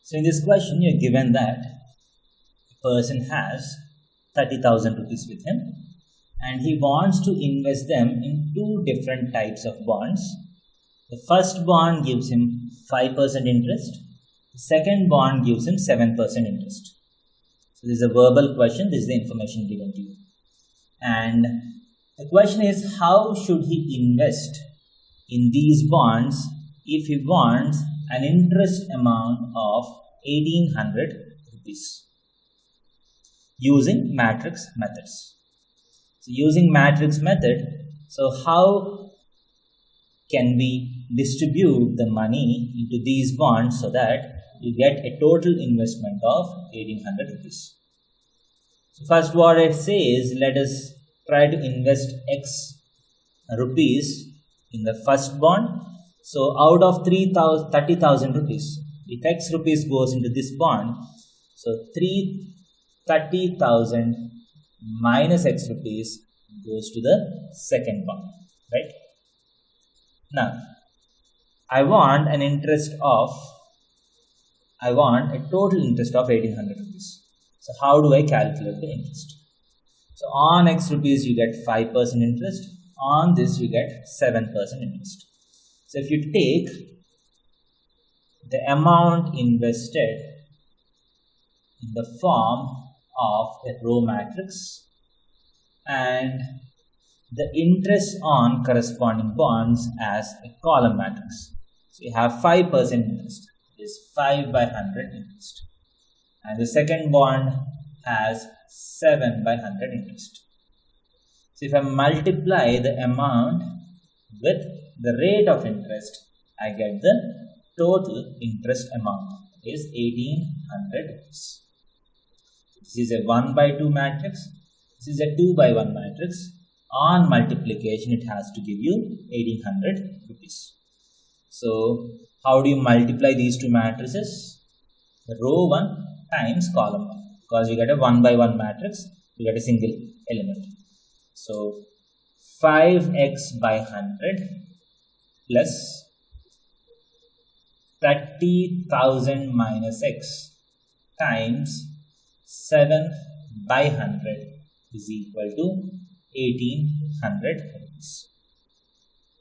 So in this question, you're given that a person has 30,000 rupees with him and he wants to invest them in two different types of bonds. The first bond gives him 5% interest. The second bond gives him 7% interest. So this is a verbal question. This is the information given to you. And the question is, how should he invest in these bonds if he wants an interest amount of 1800 rupees using matrix methods. So using matrix method, so how can we distribute the money into these bonds so that you get a total investment of 1800 rupees. So first what it says, let us try to invest X rupees in the first bond. So out of 30,000 rupees, if X rupees goes into this bond, so 30,000 minus X rupees goes to the second bond, right? Now, I want a total interest of 1800 rupees. So how do I calculate the interest? So on X rupees you get 5% interest, on this you get 7% interest. So if you take the amount invested in the form of a row matrix and the interest on corresponding bonds as a column matrix. So you have 5% interest, is 5 by 100 interest. And the second bond has 7 by 100 interest. So if I multiply the amount with the rate of interest, I get the total interest amount is 1800 rupees. This is a 1 by 2 matrix. This is a 2 by 1 matrix. On multiplication, it has to give you 1800 rupees. So how do you multiply these two matrices? Row 1 times column 1. Because you get a 1 by 1 matrix, you get a single element. So 5x by 100 plus 30,000 minus x times 7 by 100 is equal to 1800 rupees.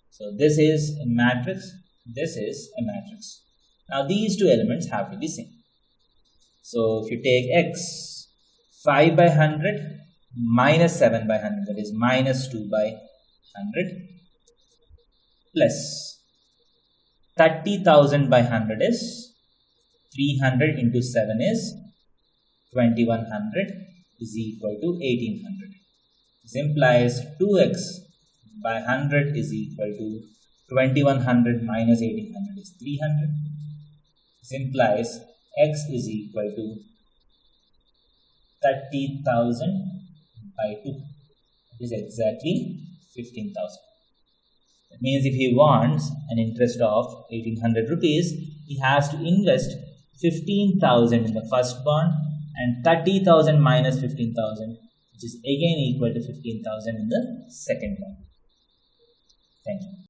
So this is a matrix, this is a matrix. Now these two elements have to be same. So if you take x, 5 by 100 minus 7 by 100, that is minus 2 by 100 plus 30,000 by 100 is 300 into 7 is 2100 is equal to 1800. This implies 2x by 100 is equal to 2100 minus 1800 is 300. This implies x is equal to 30,000 by 2. It is exactly 15,000. That means if he wants an interest of 1800 rupees, he has to invest 15,000 in the first bond and 30,000 minus 15,000, which is again equal to 15,000 in the second bond. Thank you.